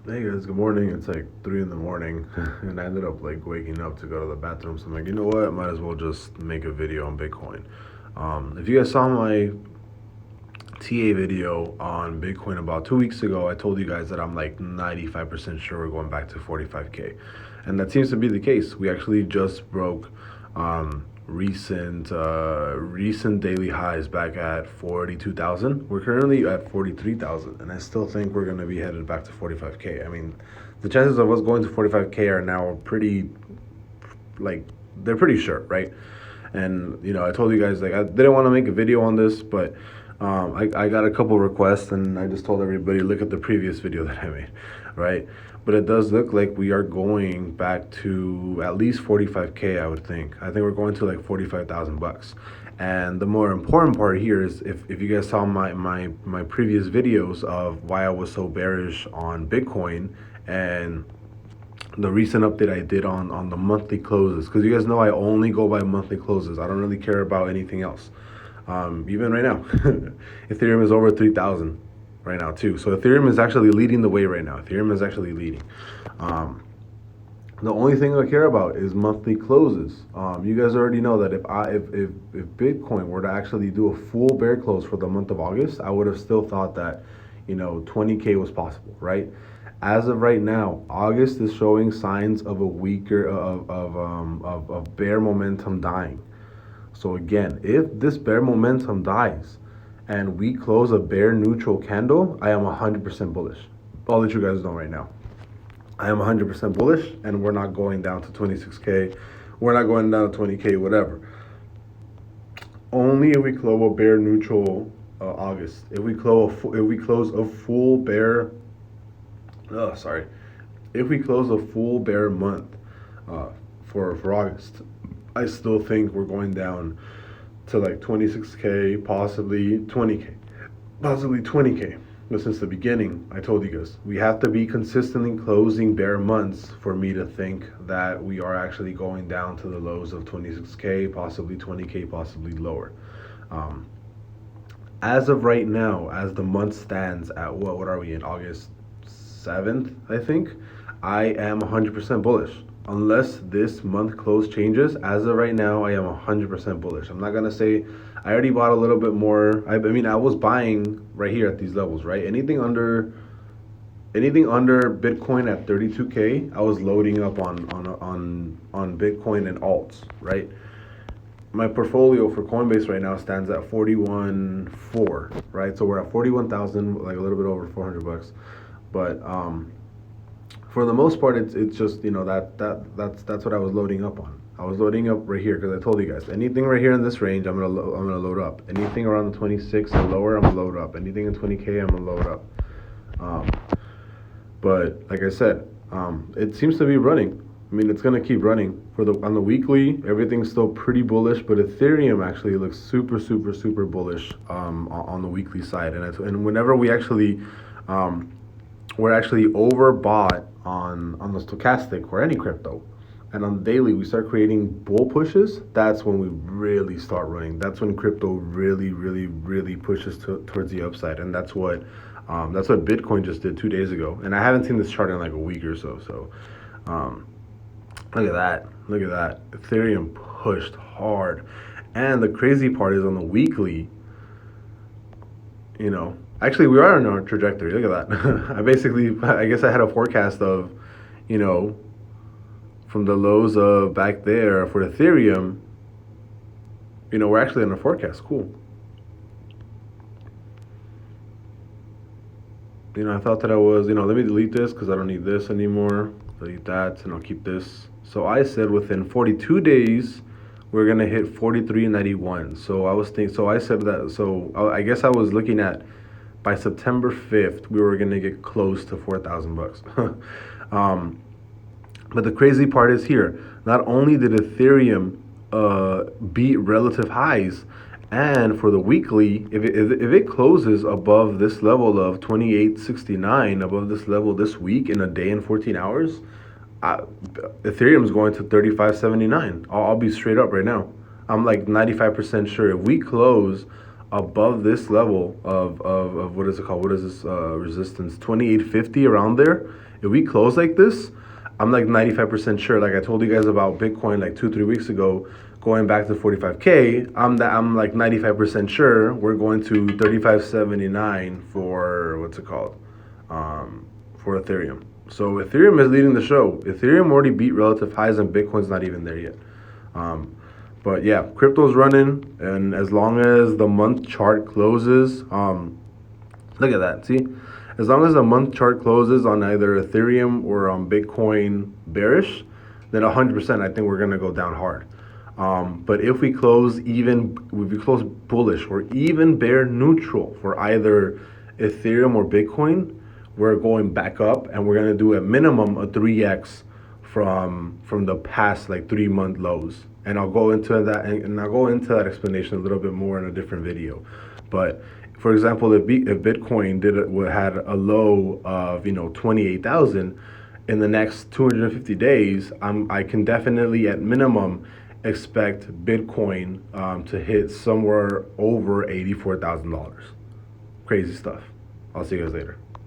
Hey guys, good morning. It's like 3 in the morning, and I ended up like waking up to go to the bathroom. So I'm like, you know what? Might as well just make a video on Bitcoin. If you guys saw my TA video on Bitcoin about 2 weeks ago, I told you guys that I'm like 95% sure we're going back to 45K, and that seems to be the case. We actually just broke recent daily highs back at 42,000. We're currently at 43,000, and I still think we're going to be headed back to 45K. I mean, the chances of us going to 45K are now pretty, like, they're pretty sure, right? And I told you guys like I didn't want to make a video on this, but I got a couple requests, and I just told everybody look at the previous video that I made, right? But it does look like we are going back to at least 45K. I would think. I think we're going to like 45,000 bucks. And the more important part here is if you guys saw my previous videos of why I was so bearish on Bitcoin and the recent update I did on the monthly closes, because you guys know I only go by monthly closes. I don't really care about anything else. Even right now, Ethereum is over 3,000 right now too. So Ethereum is actually leading the way right now. Ethereum is actually leading. Um, the only thing I care about is monthly closes. You guys already know that if Bitcoin were to actually do a full bear close for the month of August, I would have still thought that 20K was possible, right? As of right now, August is showing signs of a weaker of bear momentum dying. So again, if this bear momentum dies and we close a bear neutral candle, I am 100% bullish. I'll let you guys know right now. I am 100% bullish, and we're not going down to 26K. We're not going down to 20K, whatever. Only if we close a bear neutral August. If we close a full bear, if we close a full bear month uh, for August, I still think we're going down to like 26K, possibly 20K, possibly 20K. But since the beginning, I told you guys, we have to be consistently closing bear months for me to think that we are actually going down to the lows of 26K, possibly 20K, possibly lower. Um, as of right now, as the month stands at what are we in August 7th, I think, I am 100% bullish. Unless this month close changes, as of right now, I am 100% bullish. I'm not going to say I already bought a little bit more. I mean, I was buying right here at these levels, right? Anything under Bitcoin at 32K, I was loading up on Bitcoin and alts, right? My portfolio for Coinbase right now stands at 41.4, right? So we're at 41,000, like a little bit over 400 bucks. But for the most part, it's just that's what I was loading up on. I was loading up right here because I told you guys anything right here in this range, I'm gonna load up. Anything around the 26 and lower, I'm gonna load up. Anything in 20K, I'm gonna load up. Um, but like I said, it seems to be running. I mean, it's gonna keep running on the weekly. Everything's still pretty bullish, but Ethereum actually looks super, super, super bullish on the weekly side. And whenever we're actually overbought on the stochastic or any crypto, and on the daily we start creating bull pushes. That's when we really start running. That's when crypto really, really, really pushes towards the upside, and that's what Bitcoin just did 2 days ago. And I haven't seen this chart in like a week or so. So um, look at that. Look at that. Ethereum pushed hard. And the crazy part is on the weekly, actually we are on our trajectory. Look at that. I guess I had a forecast of, you know, from the lows of back there for Ethereum, we're actually on a forecast. Cool. I thought that I was, let me delete this because I don't need this anymore. Delete that, and I'll keep this. So I said within 42 days, we're gonna hit 43.91. So I said that. So I guess I was looking at by September 5th, we were gonna get close to 4,000 bucks. um, but the crazy part is here. Not only did Ethereum beat relative highs, and for the weekly, if it closes above this level of 28.69, above this level this week in a day and 14 hours, uh, Ethereum is going to 35.79. I'll be straight up right now. I'm like 95% sure if we close above this level of what is it called? What is this resistance? 28.50 around there. If we close like this, I'm like 95% sure. Like I told you guys about Bitcoin like 2-3 weeks ago, going back to 45K. I'm like 95% sure we're going to 35.79 for what's it called, for Ethereum. So Ethereum is leading the show. Ethereum already beat relative highs, and Bitcoin's not even there yet. But yeah, crypto's running, and as long as the month chart closes, look at that. See, as long as the month chart closes on either Ethereum or on Bitcoin bearish, then 100% I think we're gonna go down hard. But if we close bullish or even bear neutral for either Ethereum or Bitcoin, we're going back up, and we're gonna do at minimum a 3x from the past like 3 month lows. And I'll go into that, and I'll go into that explanation a little bit more in a different video. But for example, if Bitcoin had a low of 28,000 in the next 250 days, I can definitely at minimum expect Bitcoin to hit somewhere over $84,000. Crazy stuff. I'll see you guys later.